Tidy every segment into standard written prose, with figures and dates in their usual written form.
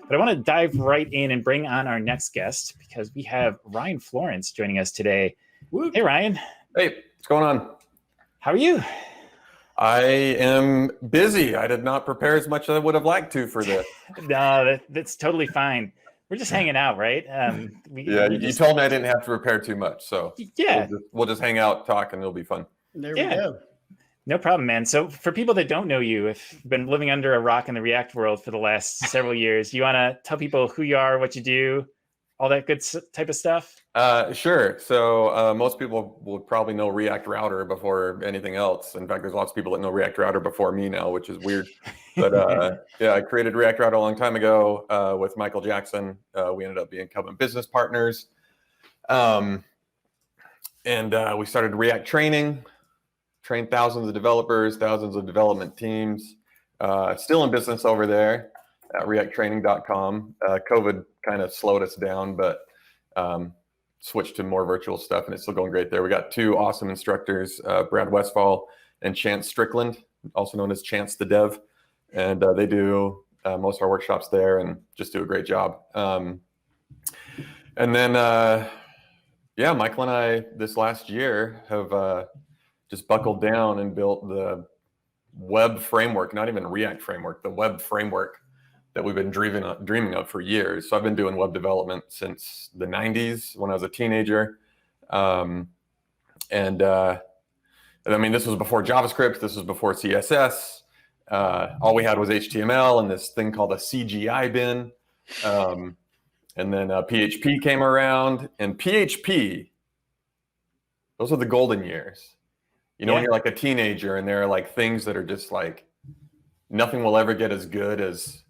But I want to dive right in and bring on our next guest because we have Ryan Florence joining us today. Woo. Hey, Ryan. Hey, what's going on? How are you? I am busy. I did not prepare as much as I would have liked to for this. No, that's totally fine. We're just hanging out, right? You told me I didn't have to prepare too much, so yeah, we'll just hang out, talk, and it'll be fun. There we go. No problem, man. So for people that don't know you, if you've been living under a rock in the React world for the last several years, you want to tell people who you are, what you do, all that good type of stuff? Sure. So most people will probably know React Router before anything else. In fact, there's lots of people that know React Router before me now, which is weird. But yeah, I created React Router a long time ago with Michael Jackson. We ended up being incumbent business partners. And we started React training. Trained thousands of developers, thousands of development teams. Still in business over there at reacttraining.com. COVID kind of slowed us down, but switched to more virtual stuff, and it's still going great there. We got two awesome instructors, Brad Westfall and Chance Strickland, also known as Chance the Dev. And they do most of our workshops there and just do a great job. And then, yeah, Michael and I this last year have just buckled down and built the web framework, not even React framework, the web framework that we've been dreaming of for years. So I've been doing web development since the 90s when I was a teenager. I mean, this was before JavaScript, this was before CSS. All we had was HTML and this thing called a CGI bin. And then PHP came around, and PHP, those are the golden years. You know, when you're like a teenager and there are like things that are just like, nothing will ever get as good as,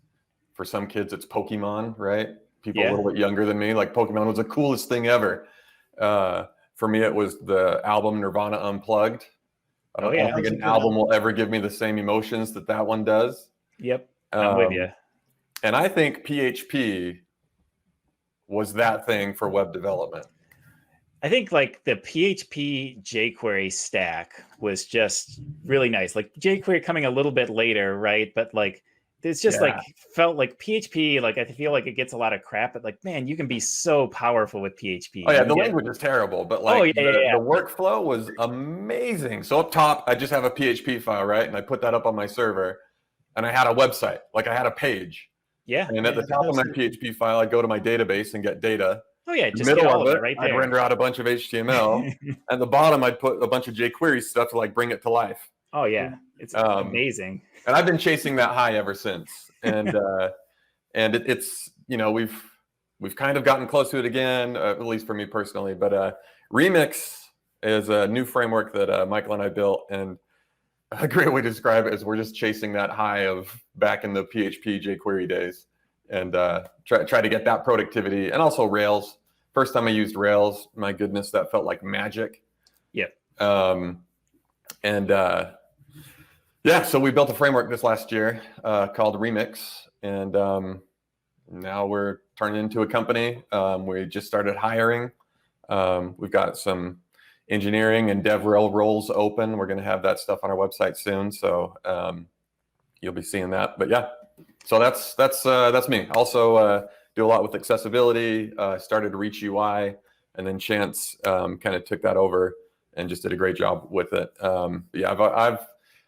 for some kids, it's Pokemon, right? People a little bit younger than me, like Pokemon was the coolest thing ever. For me, it was the album Nirvana Unplugged. I don't think an album will ever give me the same emotions that one does. Yep, I'm with you. And I think PHP was that thing for web development. I think like the PHP jQuery stack was just really nice. Like jQuery coming a little bit later, right? But like it's just like felt like PHP, like I feel like it gets a lot of crap, but like, man, you can be so powerful with PHP. Oh yeah, the language is terrible, but like the workflow was amazing. So up top, I just have a PHP file, right? And I put that up on my server, and I had a website, like I had a page. Yeah. And at the top of my PHP file, I go to my database and get data. Oh yeah, just middle get all of it right there. I'd render out a bunch of HTML. At the bottom, I'd put a bunch of jQuery stuff to like bring it to life. Oh yeah, it's amazing. And I've been chasing that high ever since. And it's, you know, we've kind of gotten close to it again, at least for me personally. But Remix is a new framework that Michael and I built, and a great way to describe it is we're just chasing that high of back in the PHP jQuery days, and try to get that productivity. And also Rails. First time I used Rails, my goodness, that felt like magic. Yep. Yeah, so we built a framework this last year called Remix, and now we're turning into a company. We just started hiring. We've got some engineering and DevRel roles open. We're going to have that stuff on our website soon, so you'll be seeing that. But yeah, so that's me. Also do a lot with accessibility. Started Reach UI, and then Chance kind of took that over and just did a great job with it. Yeah,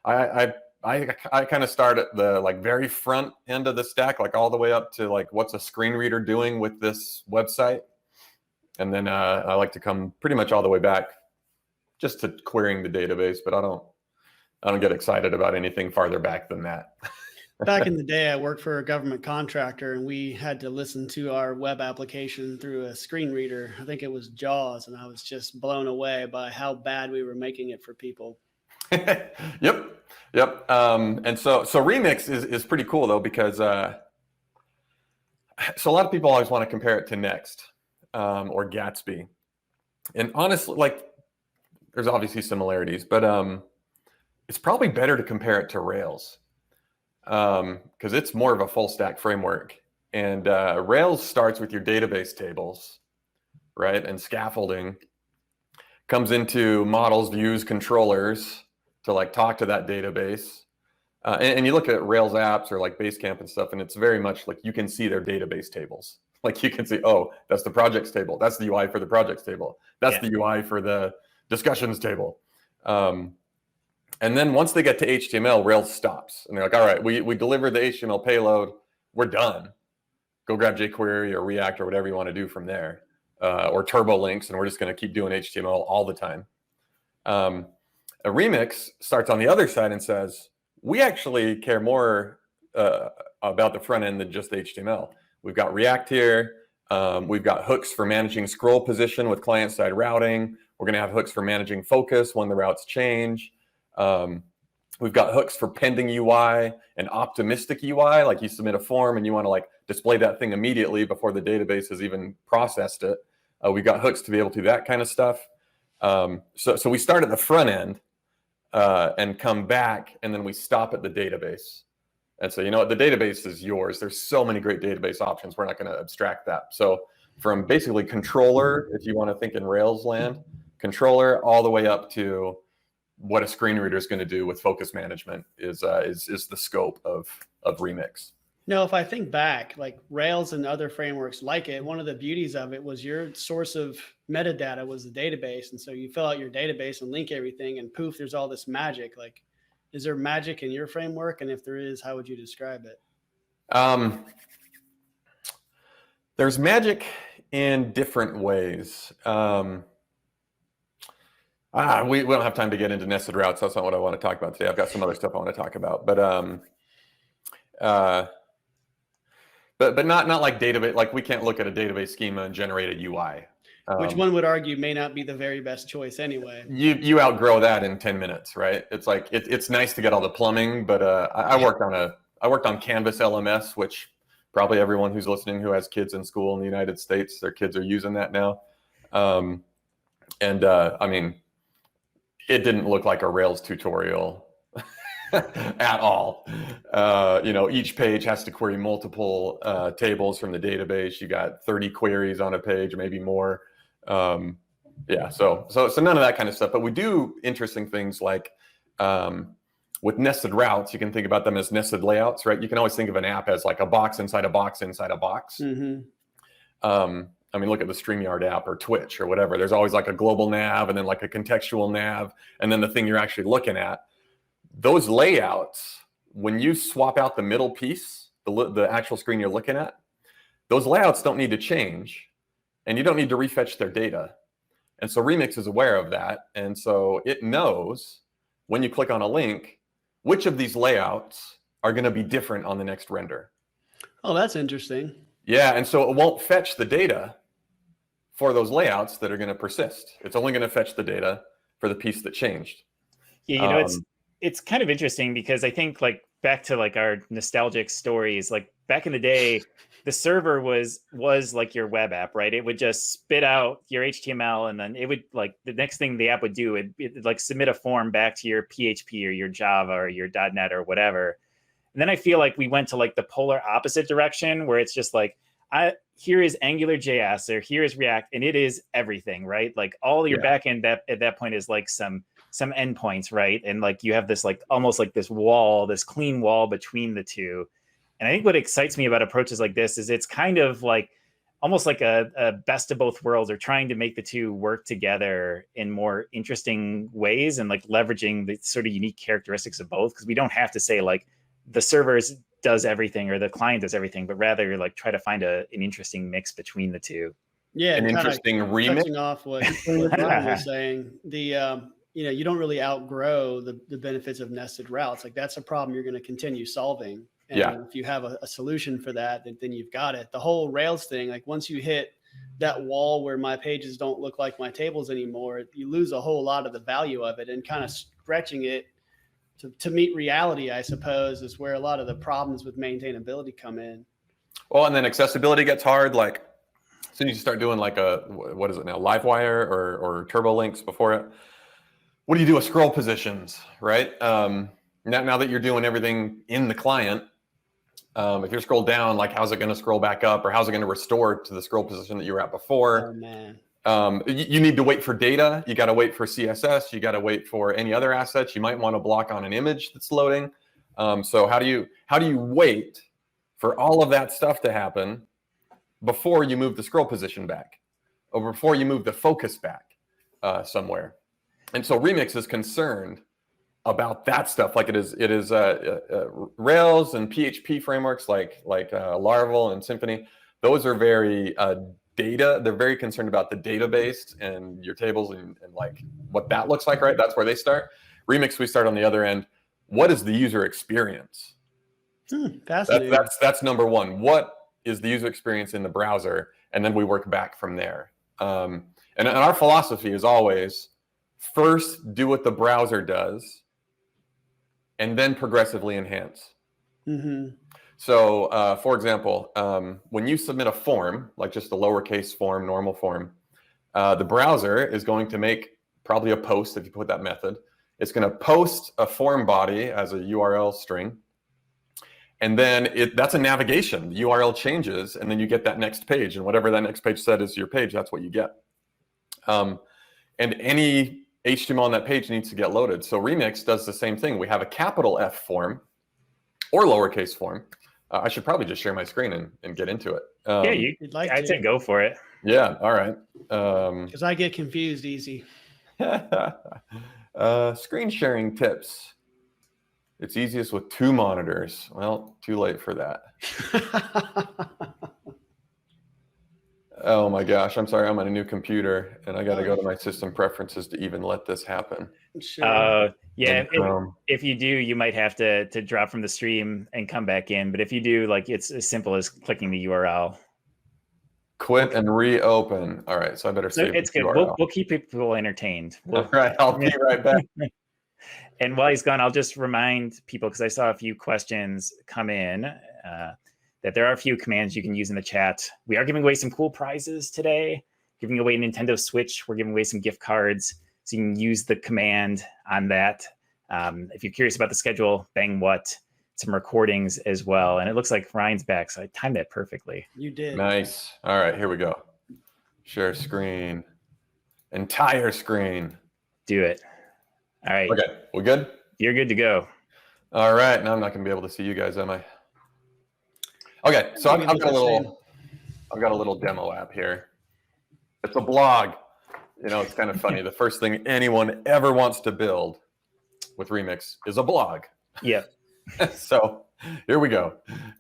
I kind of start at the like very front end of the stack, like all the way up to like what's a screen reader doing with this website, and then I like to come pretty much all the way back just to querying the database. But I don't get excited about anything farther back than that. Back in the day, I worked for a government contractor, and we had to listen to our web application through a screen reader. I think it was JAWS, and I was just blown away by how bad we were making it for people. Yep. And so Remix is pretty cool though, because so a lot of people always want to compare it to Next or Gatsby, and honestly, like there's obviously similarities, but it's probably better to compare it to Rails because it's more of a full stack framework, and Rails starts with your database tables, right, and scaffolding, comes into models, views, controllers to like talk to that database, And you look at Rails apps or like Basecamp and stuff, and it's very much like you can see their database tables. Like you can see, oh, that's the projects table. That's the UI for the projects table. That's the UI for the discussions table. And then once they get to HTML, Rails stops. And they're like, all right, we delivered the HTML payload. We're done. Go grab jQuery or React or whatever you want to do from there. Or turbo links, and we're just going to keep doing HTML all the time. A Remix starts on the other side and says, we actually care more about the front end than just HTML. We've got React here. We've got hooks for managing scroll position with client-side routing. We're going to have hooks for managing focus when the routes change. We've got hooks for pending UI and optimistic UI, like you submit a form and you want to like display that thing immediately before the database has even processed it. We've got hooks to be able to do that kind of stuff. So we start at the front end and come back, and then we stop at the database. And so, you know what, the database is yours. There's so many great database options. We're not going to abstract that. So from basically controller, if you want to think in Rails land, controller all the way up to what a screen reader is going to do with focus management is the scope of Remix. No, if I think back, like Rails and other frameworks like it, one of the beauties of it was your source of metadata was the database. And so you fill out your database and link everything, and poof, there's all this magic. Like, is there magic in your framework? And if there is, how would you describe it? There's magic in different ways. We don't have time to get into nested routes. That's not what I want to talk about today. I've got some other stuff I want to talk about, but not like database. Like we can't look at a database schema and generate a UI. Which one would argue may not be the very best choice anyway. You outgrow that in 10 minutes, right? It's like it's nice to get all the plumbing, but I worked on Canvas LMS, which probably everyone who's listening who has kids in school in the United States, their kids are using that now. I mean, it didn't look like a Rails tutorial at all. Each page has to query multiple tables from the database. You got 30 queries on a page, maybe more. So none of that kind of stuff. But we do interesting things like with nested routes. You can think about them as nested layouts, right? You can always think of an app as like a box inside a box inside a box. Mm-hmm. I mean, look at the StreamYard app or Twitch or whatever. There's always like a global nav and then like a contextual nav and then the thing you're actually looking at. Those layouts, when you swap out the middle piece, the actual screen you're looking at, those layouts don't need to change and you don't need to refetch their data. And so Remix is aware of that. And so it knows when you click on a link, which of these layouts are going to be different on the next render. Oh, that's interesting. Yeah, and so it won't fetch the data for those layouts that are going to persist. It's only going to fetch the data for the piece that changed. Yeah, it's kind of interesting because I think like back to like our nostalgic stories, like back in the day, the server was like your web app, right? It would just spit out your HTML and then it would like the next thing the app would do, it'd like submit a form back to your PHP or your Java or your .NET or whatever. And then I feel like we went to like the polar opposite direction where it's just like, here is AngularJS or here is React, and it is everything, right? Like all your backend at that point is like some endpoints, right? And like you have this like almost like this wall, this clean wall between the two. And I think what excites me about approaches like this is it's kind of like almost like a best of both worlds, or trying to make the two work together in more interesting ways and like leveraging the sort of unique characteristics of both, because we don't have to say like the servers does everything or the client does everything, but rather like try to find an interesting mix between the two. Yeah, an interesting remix. Touching off what Ryan was saying, you don't really outgrow the benefits of nested routes. Like that's a problem you're going to continue solving. And if you have a solution for that, then you've got it. The whole Rails thing, like once you hit that wall where my pages don't look like my tables anymore, you lose a whole lot of the value of it, and kind of stretching it to meet reality, I suppose, is where a lot of the problems with maintainability come in. Well, and then accessibility gets hard. Like, as soon as you start doing like what is it now, Livewire or Turbo Links before it, what do you do with scroll positions, right? Now that you're doing everything in the client, if you're scrolled down, like how's it going to scroll back up, or how's it going to restore to the scroll position that you were at before? Oh, man. You need to wait for data. You got to wait for CSS. You got to wait for any other assets. You might want to block on an image that's loading. So how do you wait for all of that stuff to happen before you move the scroll position back, or before you move the focus back somewhere? And so Remix is concerned about that stuff. Like it is Rails and PHP frameworks like Laravel and Symfony. Those are very they're very concerned about the database and your tables and like what that looks like, right? That's where they start. Remix, we start on the other end. What is the user experience? Fascinating. That's number one. What is the user experience in the browser? And then we work back from there. And our philosophy is always first do what the browser does, and then progressively enhance. Mm-hmm. So, for example, when you submit a form, like just a lowercase form, normal form, the browser is going to make probably a post if you put that method. It's going to post a form body as a URL string. And then that's a navigation. The URL changes, and then you get that next page. And whatever that next page said is your page, that's what you get. And any HTML on that page needs to get loaded. So Remix does the same thing. We have a capital F form or lowercase form. I should probably just share my screen and get into it. I'd say go for it. Yeah, all right. Because I get confused easy. Screen sharing tips. It's easiest with 2 monitors. Well, too late for that. Oh my gosh, I'm sorry, I'm on a new computer and I got to go to my system preferences to even let this happen. Sure. Yeah, if you do, you might have to drop from the stream and come back in. But if you do, like, it's as simple as clicking the URL. Quit and reopen. All right, so I better save it's good. We'll keep people entertained. All right, I'll be right back. And while he's gone, I'll just remind people, because I saw a few questions come in, that there are a few commands you can use in the chat. We are giving away some cool prizes today, giving away a Nintendo Switch. We're giving away some gift cards, so you can use the command on that. If you're curious about the schedule, bang what, some recordings as well. And it looks like Ryan's back, so I timed that perfectly. You did. Nice. All right, here we go. Share screen. Entire screen. Do it. All right. Okay, we good? You're good to go. All right, now I'm not going to be able to see you guys, am I? Okay, so I've got a little demo app here. It's a blog. You know, it's kind of funny. The first thing anyone ever wants to build with Remix is a blog. Yeah. So here we go.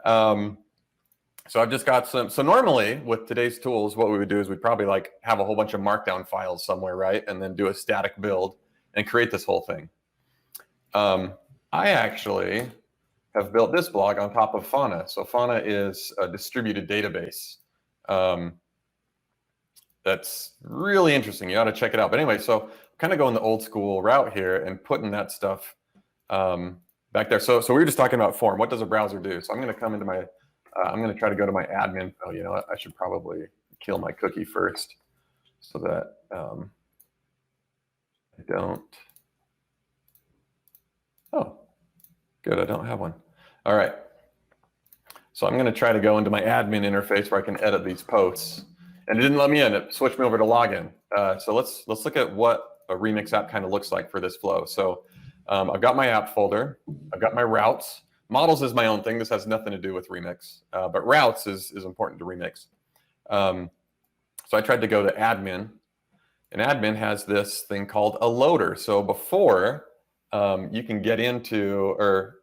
So I've just got so normally with today's tools, what we would do is we'd probably like have a whole bunch of markdown files somewhere, right? And then do a static build and create this whole thing. I actually have built this blog on top of Fauna. So Fauna is a distributed database. That's really interesting. You ought to check it out. But anyway, so kind of going the old school route here and putting that stuff back there. So we were just talking about form. What does a browser do? So I'm going to come into my, I'm going to try to go to my admin. Oh, you know what? I should probably kill my cookie first so that I don't. Oh, good. I don't have one. All right. So I'm going to try to go into my admin interface where I can edit these posts. And it didn't let me in. It switched me over to login. So let's look at what a Remix app kind of looks like for this flow. So I've got my app folder. I've got my routes. Models is my own thing. This has nothing to do with Remix. But routes is important to Remix. So I tried to go to admin. And admin has this thing called a loader. So before you can get into, or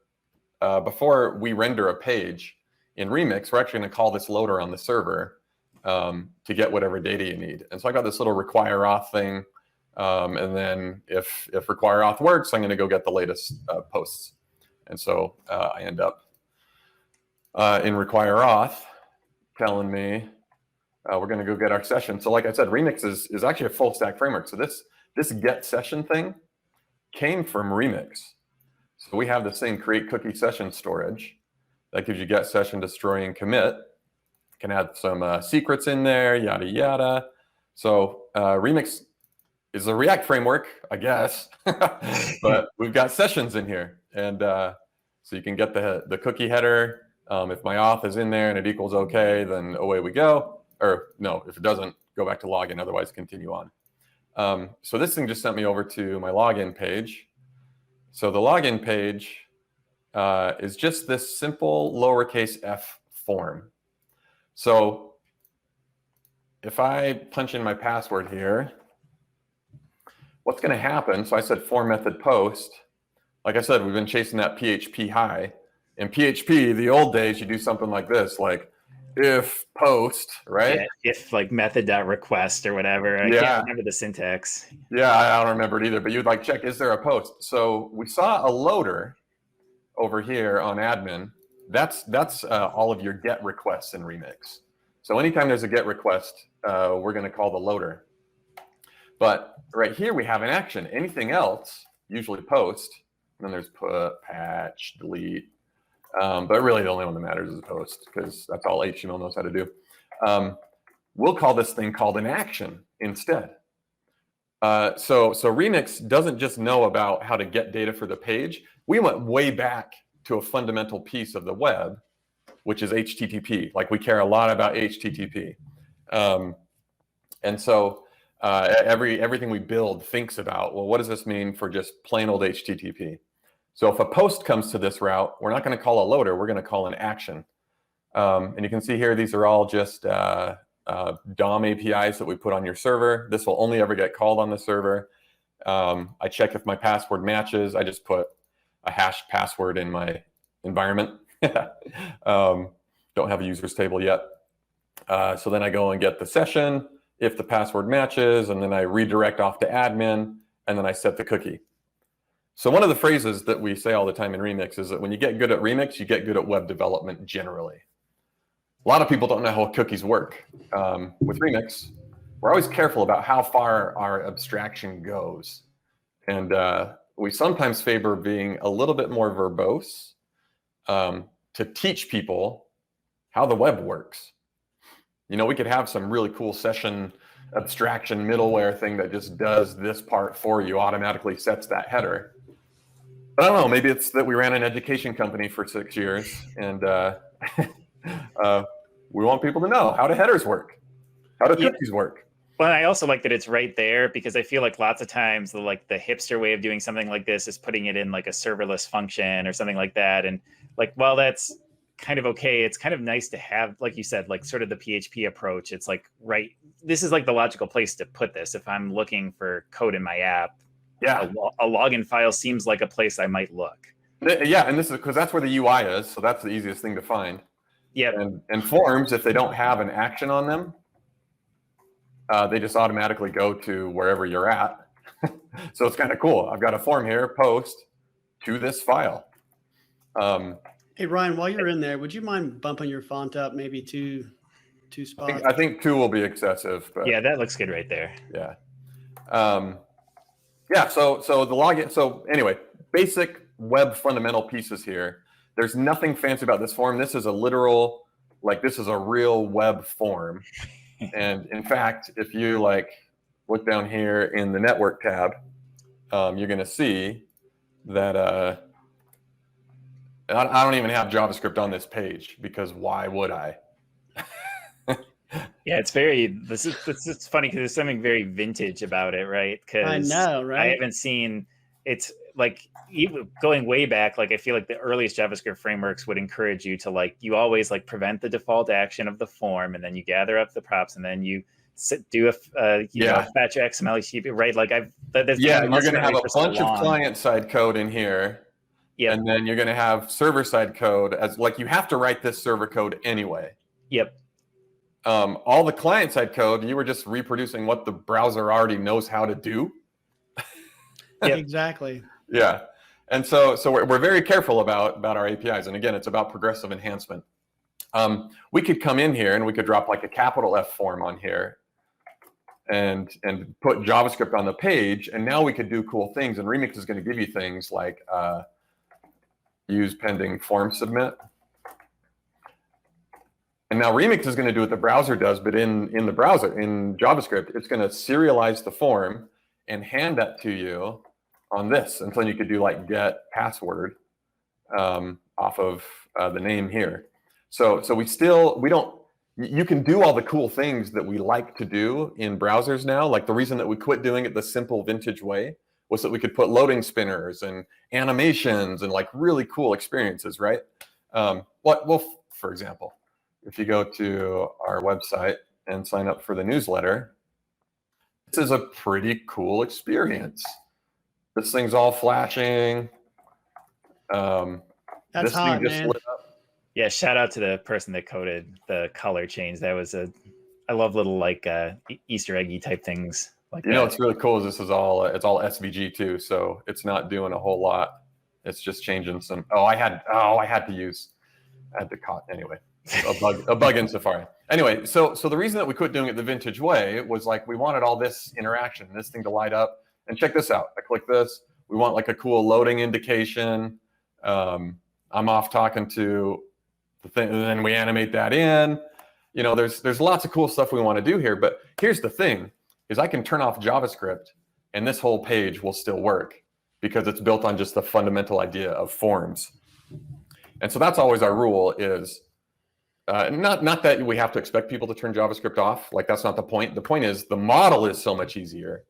before we render a page in Remix, we're actually going to call this loader on the server to get whatever data you need. And so I got this little require auth thing. And then if require auth works, I'm going to go get the latest posts. And so I end up in require auth telling me we're going to go get our session. So like I said, Remix is actually a full stack framework. So this get session thing came from Remix. So we have this thing, create cookie session storage. That gives you get session, destroy, and commit. Can add some secrets in there, yada, yada. So Remix is a React framework, I guess, but we've got sessions in here. And so you can get the cookie header. If my auth is in there and it equals okay, then away we go. Or no, if it doesn't, go back to login, otherwise continue on. So this thing just sent me over to my login page. So the login page is just this simple lowercase f form. So if I punch in my password here, what's going to happen? So I said form method post. Like I said, we've been chasing that PHP high. In PHP, the old days, you do something like this, like if post, right? Yeah, if like method.request or whatever. I can't remember the syntax. Yeah, I don't remember it either, but you'd like check, is there a post? So we saw a loader over here on admin. That's all of your get requests in Remix. So anytime there's a get request, we're going to call the loader. But right here we have an action. Anything else, usually post. And then there's put, patch, delete. But really the only one that matters is post, because that's all HTML knows how to do. We'll call this thing called an action instead. So Remix doesn't just know about how to get data for the page. We went way back to a fundamental piece of the web, which is HTTP. Like we care a lot about HTTP. And so everything we build thinks about, well, what does this mean for just plain old HTTP? So if a post comes to this route, we're not going to call a loader, we're going to call an action. And you can see here, these are all just DOM APIs that we put on your server. This will only ever get called on the server. I check if my password matches. I just put a hashed password in my environment. Don't have a users table yet. So then I go and get the session if the password matches, and then I redirect off to admin, and then I set the cookie. So one of the phrases that we say all the time in Remix is that when you get good at Remix, you get good at web development generally. A lot of people don't know how cookies work. With Remix, we're always careful about how far our abstraction goes. And we sometimes favor being a little bit more verbose to teach people how the web works. You know, we could have some really cool session abstraction middleware thing that just does this part for you, automatically sets that header. I don't know, maybe it's that we ran an education company for 6 years and we want people to know how do headers work, how do cookies work. Well, I also like that it's right there, because I feel like lots of times the hipster way of doing something like this is putting it in like a serverless function or something like that. And like, while that's kind of okay, it's kind of nice to have, like you said, like sort of the PHP approach. It's like, right, this is like the logical place to put this. If I'm looking for code in my app, yeah, a login file seems like a place I might look. Yeah, and this is because that's where the UI is, so that's the easiest thing to find. Yeah, and forms, if they don't have an action on them, they just automatically go to wherever you're at. So it's kind of cool. I've got a form here, post to this file. Hey, Ryan, while you're in there, would you mind bumping your font up maybe two spots? I think 2 will be excessive. But yeah, that looks good right there. Yeah. Yeah, so the login. So anyway, basic web fundamental pieces here. There's nothing fancy about this form. This is a literal, like this is a real web form. And in fact, if you like look down here in the network tab, you're going to see that I don't even have JavaScript on this page, because why would I? Yeah, it's this is funny because there's something very vintage about it, right? Because I know, right? I haven't seen, it's like, even going way back, like I feel like the earliest JavaScript frameworks would encourage you to like, you always like prevent the default action of the form, and then you gather up the props, and then you do a fetch XML, right? Like you're going to have a bunch of client side code in here. Yep. And then you're going to have server side code as like, you have to write this server code anyway. Yep. All the client side code, you were just reproducing what the browser already knows how to do. Yeah, exactly. Yeah. And so we're very careful about our APIs. And again, it's about progressive enhancement. We could come in here and we could drop like a capital F form on here and put JavaScript on the page. And now we could do cool things. And Remix is going to give you things like use pending form submit. And now Remix is going to do what the browser does, but in the browser, in JavaScript, it's going to serialize the form and hand that to you on this. And so you could do like get password off of the name here. So you can do all the cool things that we like to do in browsers now. Like the reason that we quit doing it the simple vintage way was that we could put loading spinners and animations and like really cool experiences, right? For example, if you go to our website and sign up for the newsletter, this is a pretty cool experience. This thing's all flashing. That's hot, man. Yeah, shout out to the person that coded the color change. That was I love little like Easter eggy type things like that. You know what's really cool is this is all it's all SVG too, so it's not doing a whole lot. It's just changing some. I had to caught anyway. A bug in Safari. Anyway, so the reason that we quit doing it the vintage way was like we wanted all this interaction, this thing to light up. And check this out. I click this. We want like a cool loading indication. I'm off talking to the thing, and then we animate that in. You know, there's lots of cool stuff we want to do here. But here's the thing: is I can turn off JavaScript, and this whole page will still work because it's built on just the fundamental idea of forms. And so that's always our rule: is not that we have to expect people to turn JavaScript off. Like that's not the point. The point is the model is so much easier.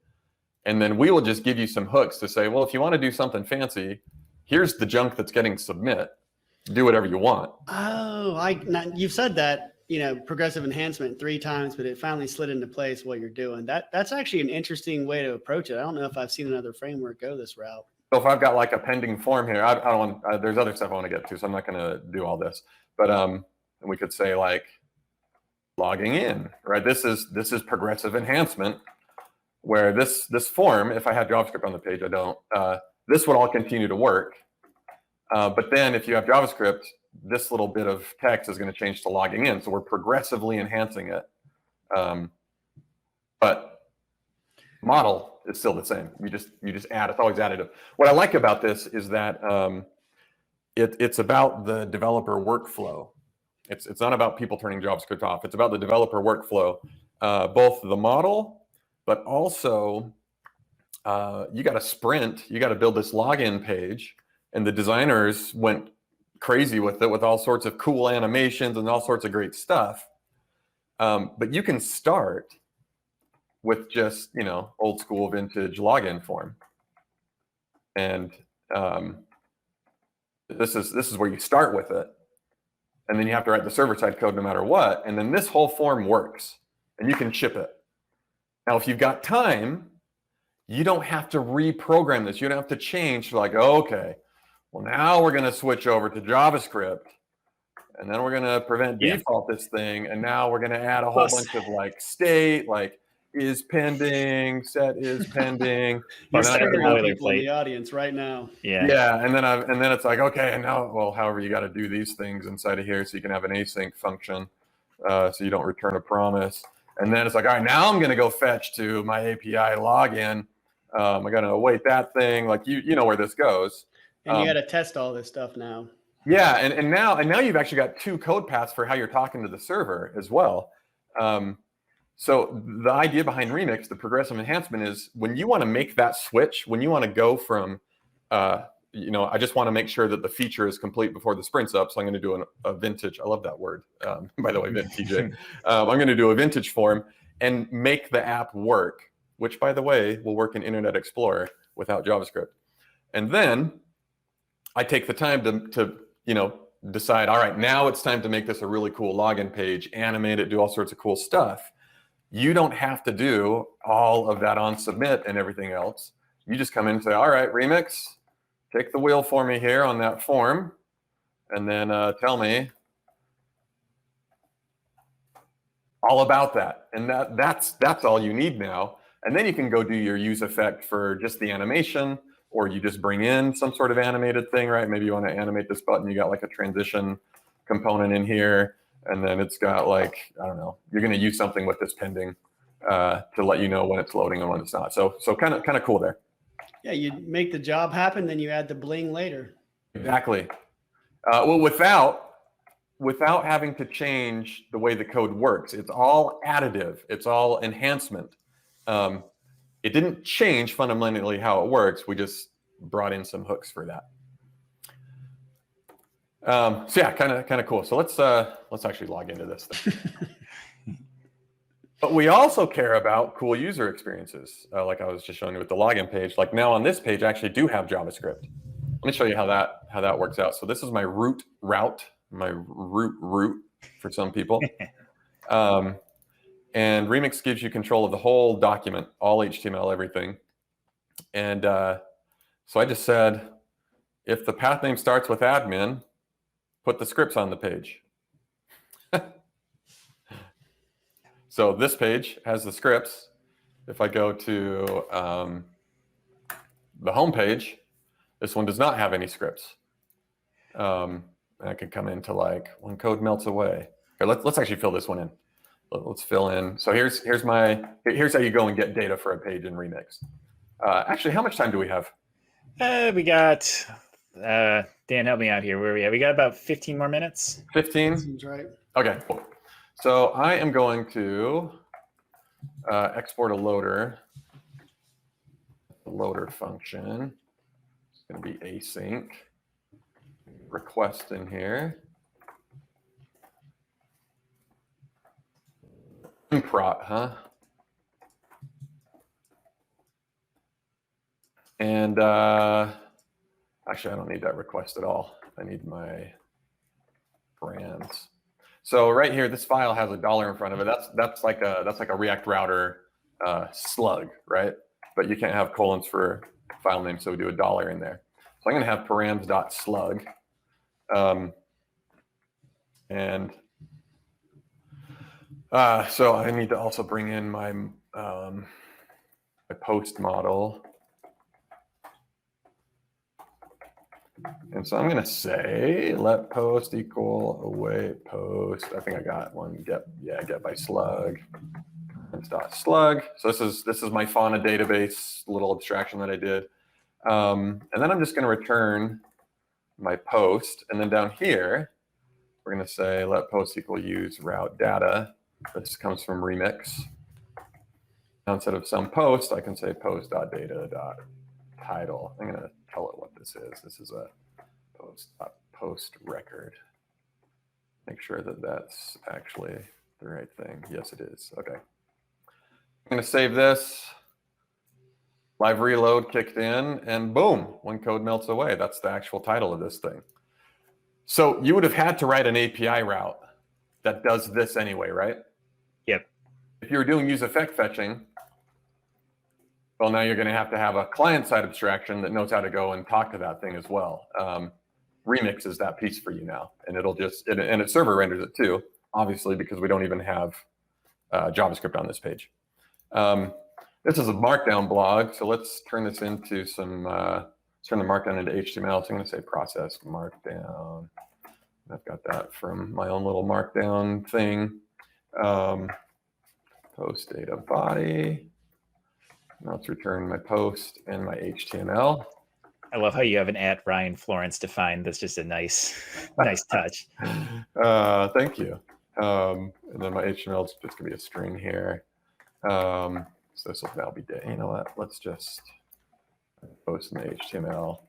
And then we will just give you some hooks to say, well, if you want to do something fancy, here's the junk that's getting submit. Do whatever you want. Oh, you've said that, progressive enhancement 3 times, but it finally slid into place what you're doing. That's actually an interesting way to approach it. I don't know if I've seen another framework go this route. So if I've got like a pending form here, I don't want, there's other stuff I want to get to, so I'm not going to do all this. But we could say like logging in, right? This is progressive enhancement. Where this form, if I had JavaScript on the page, I don't, this would all continue to work. But then if you have JavaScript, this little bit of text is going to change to logging in. So we're progressively enhancing it. But model is still the same. You just add, it's always additive. What I like about this is that it's about the developer workflow. It's not about people turning JavaScript off. It's about the developer workflow, both the model, but also you got to sprint, you got to build this login page, and the designers went crazy with it with all sorts of cool animations and all sorts of great stuff. But you can start with just, old school vintage login form. And this is where you start with it. And then you have to write the server-side code no matter what. And then this whole form works, and you can ship it. Now, if you've got time, you don't have to reprogram this. You don't have to change to like, okay, well, now we're going to switch over to JavaScript, and then we're going to prevent default this thing, and now we're going to add a whole bunch of like state, like is pending, set is pending. You're triggering people in the audience right now. Yeah, and then it's like, okay, and now, well, however, you got to do these things inside of here so you can have an async function, so you don't return a promise. And then it's like, all right, now I'm going to go fetch to my API login. I got to await that thing. Like you know where this goes. And you got to test all this stuff now. Yeah, and now you've actually got 2 code paths for how you're talking to the server as well. So the idea behind Remix, the progressive enhancement, is when you want to make that switch, when you want to go from, I just want to make sure that the feature is complete before the sprint's up. So I'm going to do a vintage. I love that word. By the way, vintage. I'm going to do a vintage form and make the app work, which, by the way, will work in Internet Explorer without JavaScript. And then I take the time to decide, all right, now it's time to make this a really cool login page, animate it, do all sorts of cool stuff. You don't have to do all of that on submit and everything else. You just come in and say, all right, Remix, take the wheel for me here on that form, and then tell me all about that. And that's all you need now. And then you can go do your use effect for just the animation, or you just bring in some sort of animated thing, right? Maybe you want to animate this button. You got like a transition component in here. And then it's got like, I don't know, you're going to use something with this pending to let you know when it's loading and when it's not. So kind of cool there. Yeah, you make the job happen, then you add the bling later. Exactly. Well, without having to change the way the code works, it's all additive. It's all enhancement. It didn't change fundamentally how it works. We just brought in some hooks for that. So yeah, kind of cool. So let's actually log into this thing. But we also care about cool user experiences, like I was just showing you with the login page. Like now on this page, I actually do have JavaScript. Let me show you how that works out. So this is my route, my root for some people. And Remix gives you control of the whole document, all HTML, everything. And so I just said, if the path name starts with admin, put the scripts on the page. So this page has the scripts. If I go to the home page, this one does not have any scripts. I can come into like when code melts away. Here, let's actually fill this one in. Let's fill in. So here's how you go and get data for a page in Remix. Actually, how much time do we have? We got Dan, help me out here. Where are we at? We got about 15 more minutes. 15? Seems right. Okay, cool. So I am going to export a loader. The loader function. It's going to be async. Request in here. Improt, huh? And actually, I don't need that request at all. I need my brands. So right here, this file has $1 in front of it. That's like a React router slug, right? But you can't have colons for file name, so we do $1 in there. So I'm going to have params.slug, and so I need to also bring in my my post model. And so I'm going to say let post equal await post. I think I got one. Get by slug. Slug. So this is my fauna database little abstraction that I did. And then I'm just going to return my post. And then down here, we're going to say let post equal use route data. This comes from Remix. Now, instead of some post, I can say post.data.title. I'm going to tell it what this is. This is a post record. Make sure that that's actually the right thing. Yes, it is. Okay. I'm going to save this. Live reload kicked in, and boom, when code melts away. That's the actual title of this thing. So you would have had to write an API route that does this anyway, right? Yep. If you were doing use effect fetching, well, now you're going to have a client-side abstraction that knows how to go and talk to that thing as well. Remix is that piece for you now, and it'll just and it server renders it too, obviously, because we don't even have JavaScript on this page. This is a Markdown blog, so let's turn this into some. Let's turn the Markdown into HTML. So I'm going to say process Markdown. I've got that from my own little Markdown thing. Post data body. Now let's return my post and my HTML. I love how you have an @Ryan Florence defined. That's just a nice touch. Thank you. And then my HTML is just going to be a string here. So this will now be data. You know what? Let's just post in the HTML.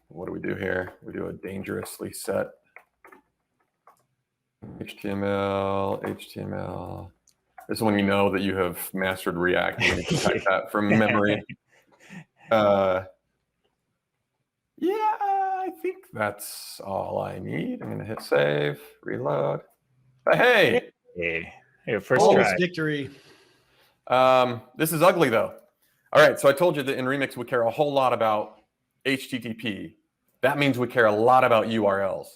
What do we do here? We do a dangerously set HTML. This is when you know that you have mastered React. You can type that from memory. Yeah, I think that's all I need. I'm going to hit save, reload. But hey, first try. Victory. This is ugly though. All right, so I told you that in Remix we care a whole lot about HTTP. That means we care a lot about URLs.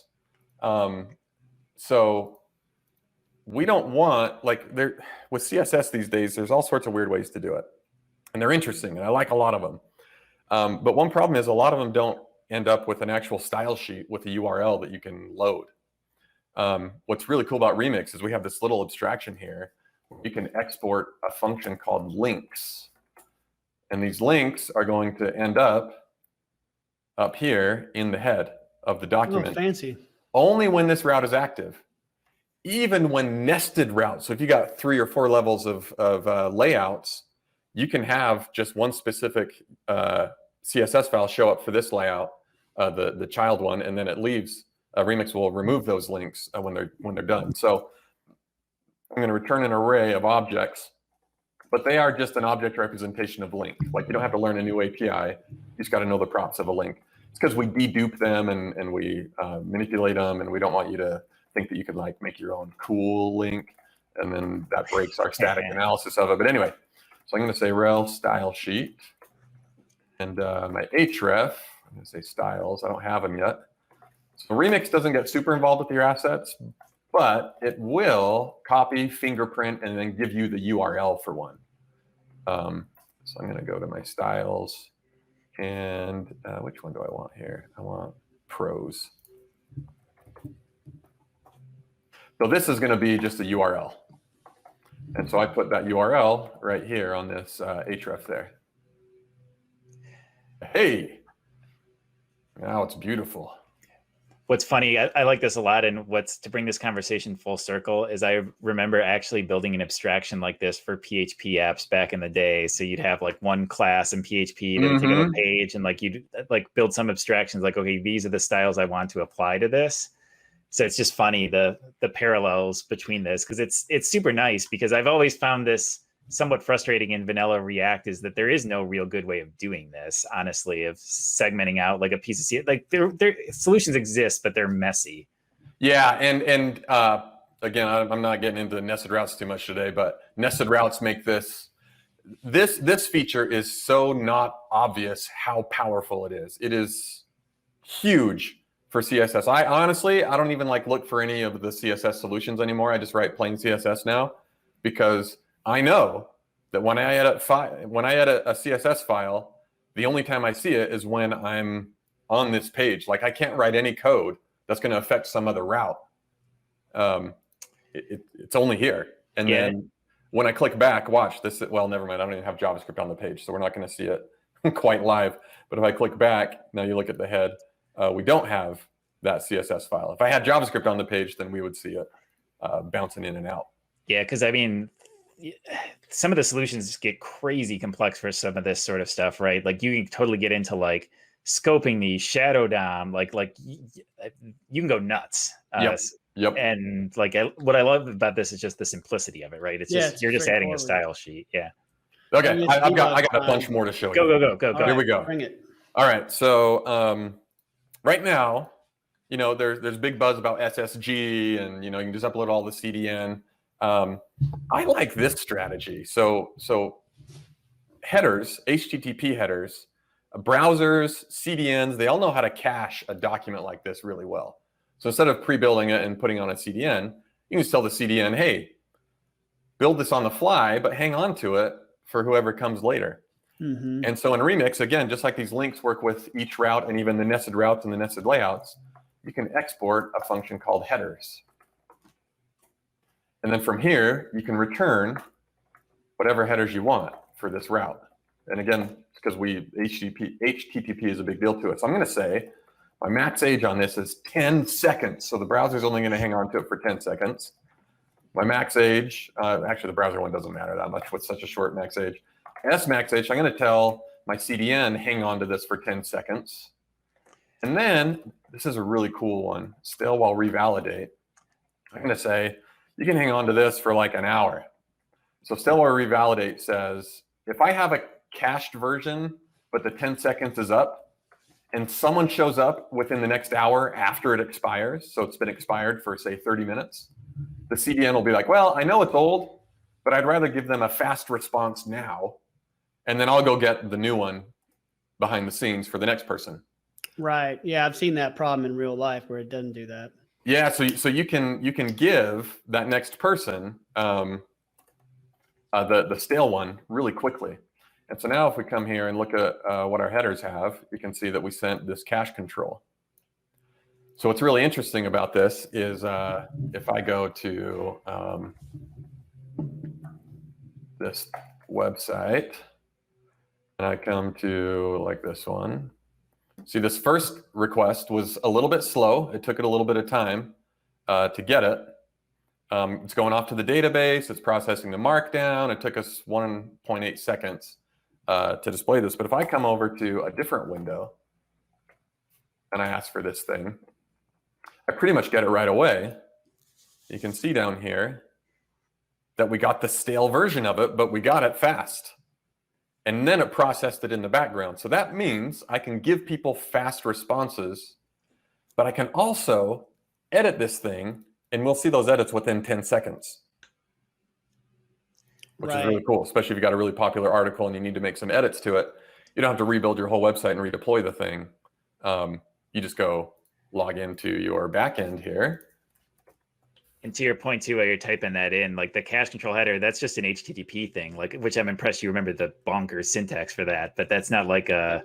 So we don't want, like, with CSS these days, there's all sorts of weird ways to do it. And they're interesting, and I like a lot of them. But one problem is a lot of them don't end up with an actual style sheet with a URL that you can load. What's really cool about Remix is we have this little abstraction here. You can export a function called links. And these links are going to end up here in the head of the document. Oh, fancy. Only when this route is active. Even when nested routes, so if you got 3 or 4 levels of layouts, you can have just one specific CSS file show up for this layout, the child one, and then it leaves. Remix will remove those links when they're done. So I'm going to return an array of objects, but they are just an object representation of link. Like you don't have to learn a new API. You just got to know the props of a link. It's because we dedupe them and we manipulate them, and we don't want you to think that you could like make your own cool link, and then that breaks our static analysis of it. But anyway, so I'm going to say rel style sheet, and my href, I'm going to say styles. I don't have them yet. So Remix doesn't get super involved with your assets, but it will copy, fingerprint, and then give you the URL for one. So I'm going to go to my styles, and which one do I want here? I want pros. So this is going to be just a URL. And so I put that URL right here on this href there. Hey, now it's beautiful. What's funny, I like this a lot, and what's to bring this conversation full circle is I remember actually building an abstraction like this for PHP apps back in the day. So you'd have like one class in PHP that would take up a page, and like you'd like build some abstractions like, okay, these are the styles I want to apply to this. So it's just funny the parallels between this, because it's super nice, because I've always found this somewhat frustrating in vanilla React is that there is no real good way of doing this, honestly, of segmenting out like a piece of C. Like their solutions exist, but they're messy. Yeah, and again, I'm not getting into nested routes too much today, but nested routes make this feature is so not obvious how powerful it is. It is huge for CSS. I honestly don't even like look for any of the CSS solutions anymore. I just write plain CSS now, because I know that when I edit a CSS file, the only time I see it is when I'm on this page. Like I can't write any code that's going to affect some other route. It's only here. And then when I click back, watch this. Well, never mind. I don't even have JavaScript on the page, so we're not going to see it quite live. But if I click back, now you look at the head, we don't have that CSS file. If I had JavaScript on the page, then we would see it bouncing in and out. Yeah, because I mean, some of the solutions get crazy complex for some of this sort of stuff, right? Like you can totally get into like scoping the shadow DOM, like you can go nuts. Yep. And like what I love about this is just the simplicity of it, right? It's just you're just adding a style sheet. Yeah. Okay, I got a bunch more to show you. Go. Here we go. Bring it. All right, so right now, there's big buzz about SSG, and you can just upload all the CDN. I like this strategy. So headers, HTTP headers, browsers, CDNs, they all know how to cache a document like this really well. So instead of pre-building it and putting on a CDN, you can just tell the CDN, hey, build this on the fly, but hang on to it for whoever comes later. And so in Remix, again, just like these links work with each route and even the nested routes and the nested layouts, you can export a function called headers. And then from here, you can return whatever headers you want for this route. And again, it's because HTTP is a big deal to it. So I'm going to say my max age on this is 10 seconds. So the browser's only going to hang on to it for 10 seconds. My max age, actually the browser one doesn't matter that much with such a short max age. S max age, I'm going to tell my CDN hang on to this for 10 seconds. And then, this is a really cool one, stale while revalidate. I'm going to say, you can hang on to this for like an hour. So stale while revalidate says, if I have a cached version, but the 10 seconds is up, and someone shows up within the next hour after it expires, so it's been expired for say 30 minutes, the CDN will be like, well, I know it's old, but I'd rather give them a fast response now, and then I'll go get the new one behind the scenes for the next person. Right. Yeah, I've seen that problem in real life where it doesn't do that. Yeah, so you can give that next person the stale one really quickly. And so now if we come here and look at what our headers have, you can see that we sent this cache control. So what's really interesting about this is if I go to this website and I come to like this one, see this first request was a little bit slow. It took it a little bit of time to get it. It's going off to the database. It's processing the markdown. It took us 1.8 seconds to display this. But if I come over to a different window and I ask for this thing, I pretty much get it right away. You can see down here, that we got the stale version of it, but we got it fast. And then it processed it in the background. So that means I can give people fast responses, but I can also edit this thing, and we'll see those edits within 10 seconds, which is really cool, especially if you got a really popular article and you need to make some edits to it. You don't have to rebuild your whole website and redeploy the thing. You just go log into your backend here. And to your point too, while you're typing that in, like the cache control header, that's just an HTTP thing, like, which I'm impressed you remember the bonkers syntax for that, but that's not like a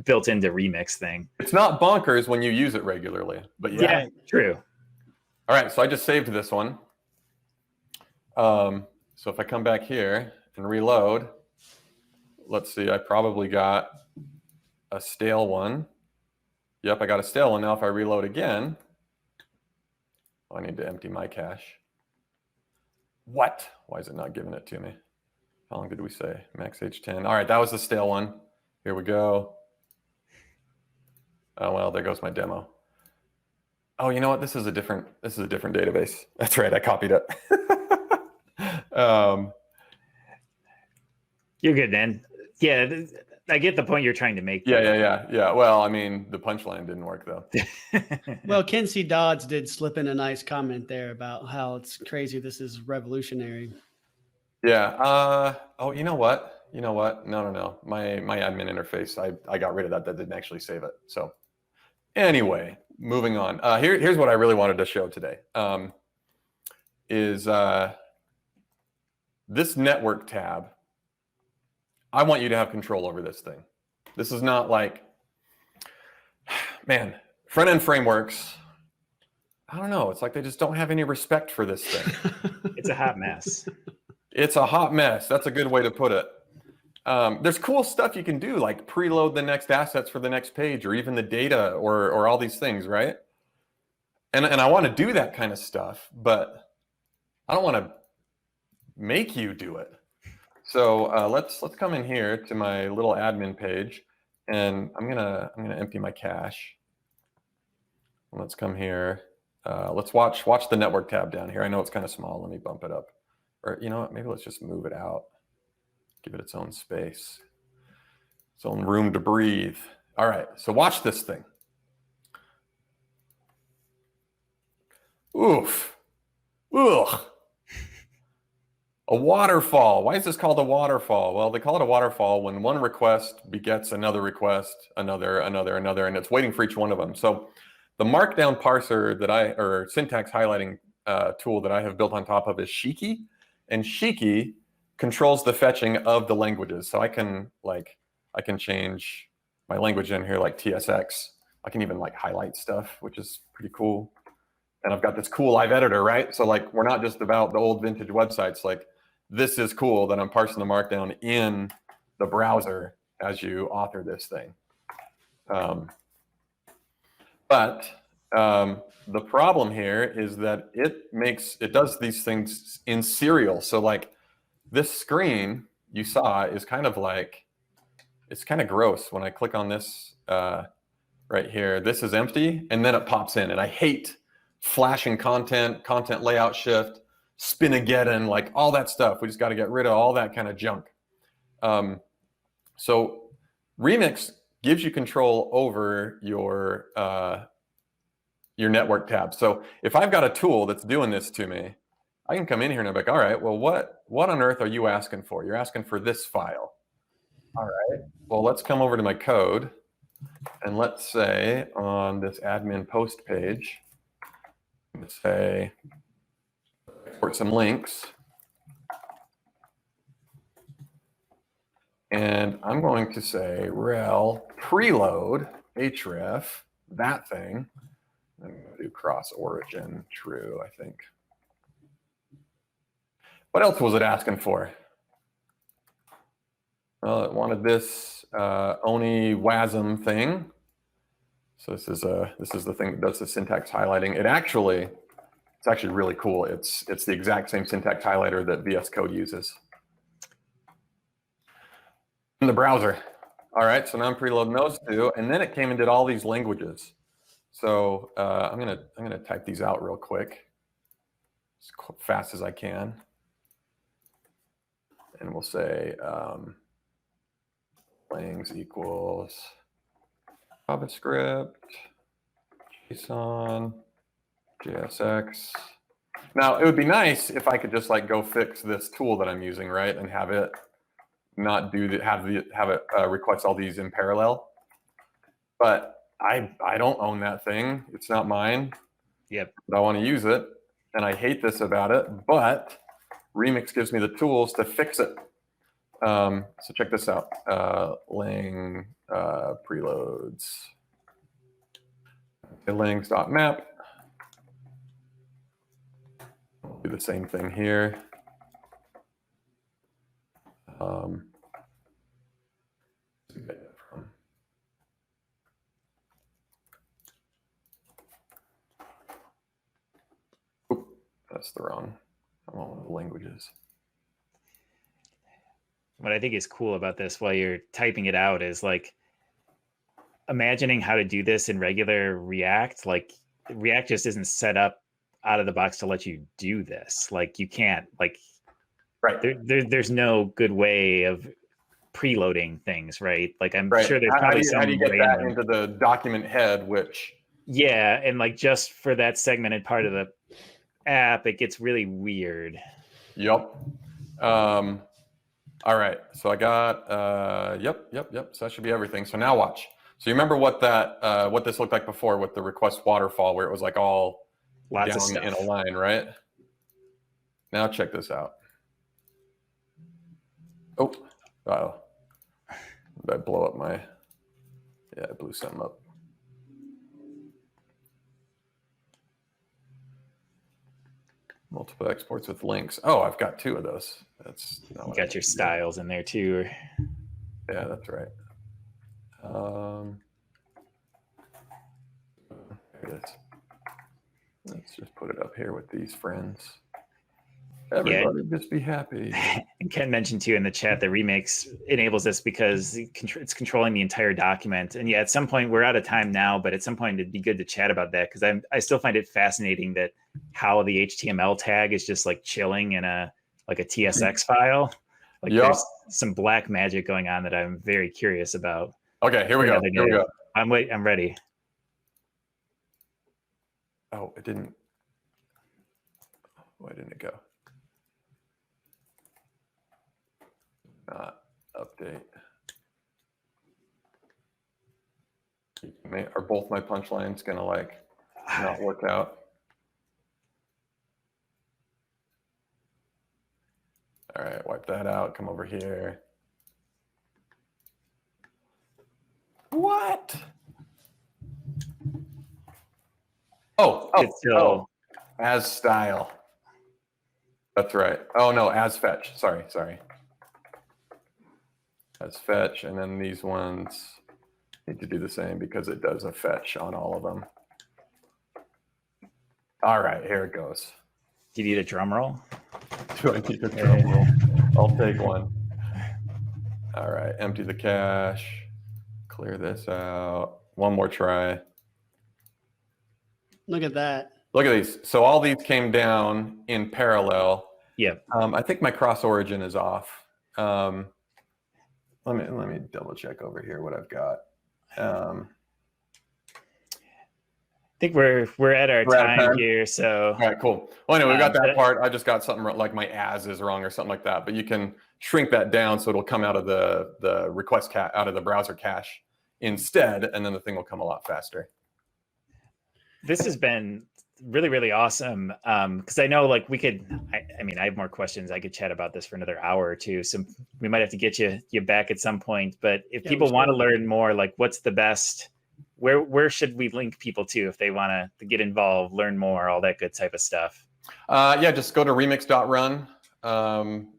built into Remix thing. It's not bonkers when you use it regularly, but yeah, true. All right, so I just saved this one. So if I come back here and reload, let's see, I probably got a stale one. Yep, I got a stale one. Now if I reload again, I need to empty my cache. What? Why is it not giving it to me? How long did we say? Max H10. All right, that was the stale one. Here we go. Oh, well, there goes my demo. Oh, you know what? This is a different database. That's right, I copied it. You're good, man. Yeah, I get the point you're trying to make. Yeah. Well, I mean, the punchline didn't work though. Well, Kinsey Dodds did slip in a nice comment there about how it's crazy. This is revolutionary. Yeah. Oh, you know what? No. My admin interface, I got rid of that. That didn't actually save it. So anyway, moving on. Here's what I really wanted to show today. Is this network tab. I want you to have control over this thing. This is not like, man, front-end frameworks, I don't know. It's like they just don't have any respect for this thing. It's a hot mess. It's a hot mess. That's a good way to put it. There's cool stuff you can do, like preload the next assets for the next page, or even the data, or all these things, right? And I want to do that kind of stuff, but I don't want to make you do it. So let's come in here to my little admin page, and I'm gonna empty my cache. Let's come here. Let's watch the network tab down here. I know it's kind of small. Let me bump it up. Or you know what? Maybe let's just move it out. Give it its own space, its own room to breathe. All right. So watch this thing. Oof. Ugh. A waterfall. Why is this called a waterfall? Well, they call it a waterfall when one request begets another request, another, and it's waiting for each one of them. So the markdown parser or syntax highlighting tool that I have built on top of is Shiki, and Shiki controls the fetching of the languages. So I can change my language in here like TSX. I can even like highlight stuff, which is pretty cool. And I've got this cool live editor, right? So like we're not just about the old vintage websites. Like this is cool that I'm parsing the markdown in the browser as you author this thing. But the problem here is that it does these things in serial. So like this screen you saw is kind of like, it's kind of gross. When I click on this right here, this is empty and then it pops in, and I hate flashing content layout shift, spinageddon, like all that stuff. We just got to get rid of all that kind of junk. So Remix gives you control over your network tab. So if I've got a tool that's doing this to me, I can come in here and I'm like, all right, well, what on earth are you asking for? You're asking for this file. All right, well, let's come over to my code, and let's say on this admin post page, let's say export some links, and I'm going to say rel preload href, that thing. I'm going to do cross origin true, I think. What else was it asking for? Well, it wanted this oni wasm thing. So this is the thing that does the syntax highlighting. It's actually really cool. It's the exact same syntax highlighter that VS Code uses in the browser. All right, so now I'm preloading those two, and then it came and did all these languages. So I'm gonna type these out real quick, as fast as I can. and we'll say Langs equals JavaScript, JSON, JSX. Now, it would be nice if I could just like go fix this tool that I'm using, right, and have it not do the have it request all these in parallel. But I don't own that thing. It's not mine. Yep. But I want to use it, and I hate this about it. But Remix gives me the tools to fix it. So check this out. Lang preloads. Langs.map. Do the same thing here. Oop, that's the wrong. I want one of the languages. What I think is cool about this while you're typing it out is like imagining how to do this in regular React. Like React just isn't set up out of the box to let you do this. Like you can't, like, right. There's no good way of preloading things, right? Like I'm right. sure there's probably how do you get that into the document head, which yeah, and like just for that segmented part of the app, it gets really weird. Yep. All right, so I got yep. So that should be everything. So now watch. So you remember what that what this looked like before with the request waterfall, where it was like all lots of down stuff in a line, right? Now check this out. Oh, wow. Did I blow up my? Yeah, I blew something up. Multiple exports with links. Oh, I've got 2 of those. That's not you got your styles in there too. Yeah, that's right. There it is. Let's just put it up here with these friends. Everybody just be happy. And Ken mentioned too in the chat that Remix enables this because it's controlling the entire document. And yeah, at some point we're out of time now, but at some point it'd be good to chat about that because I still find it fascinating that how the HTML tag is just like chilling in a TSX file. Like there's some black magic going on that I'm very curious about. Okay, here we go. Here we go. I'm ready. Oh, it didn't. Why didn't it go? Not update. Are both my punchlines gonna like not work out? All right, wipe that out. Come over here. What? Oh, as style. That's right. Oh no, as fetch. Sorry. As fetch, and then these ones need to do the same because it does a fetch on all of them. All right, here it goes. Do you need a drum roll? Do I need a drum roll? I'll take one. All right, empty the cache. Clear this out. One more try. Look at that. Look at these. So all these came down in parallel. Yeah. I think my cross origin is off. Let me double check over here what I've got. I think we're at our time here. So all right, cool. Well, anyway, we got that part. I just got something like my as is wrong or something like that. But you can shrink that down so it'll come out of the request out of the browser cache instead, and then the thing will come a lot faster. This has been really, really awesome. Because I know like we could, I mean, I have more questions. I could chat about this for another hour or two. So we might have to get you back at some point. But if people want to learn more, like what's the best, where should we link people to if they want to get involved, learn more, all that good type of stuff? Yeah, just go to remix.run.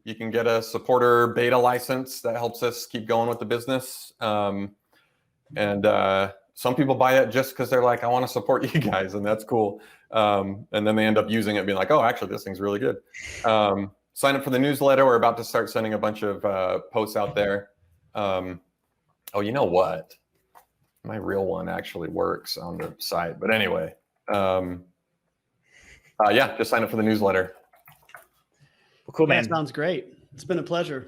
You can get a supporter beta license that helps us keep going with the business. Some people buy it just because they're like, I want to support you guys, and that's cool. And then they end up using it, being like, oh, actually, this thing's really good. Sign up for the newsletter. We're about to start sending a bunch of posts out there. Oh, you know what? My real one actually works on the site. But anyway, yeah, just sign up for the newsletter. Well, cool, man. That sounds great. It's been a pleasure.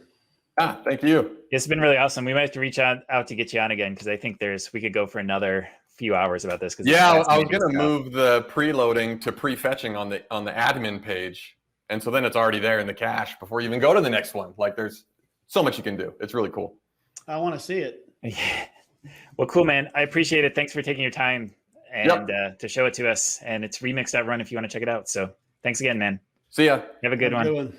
Thank you. It's been really awesome. We might have to reach out to get you on again, because I think we could go for another few hours about this. Yeah, I was going to move the preloading to prefetching on the admin page. And so then it's already there in the cache before you even go to the next one. Like, there's so much you can do. It's really cool. I want to see it. Yeah. Well, cool, man. I appreciate it. Thanks for taking your time and to show it to us. And it's remix.run if you want to check it out. So thanks again, man. See ya. Have a good one.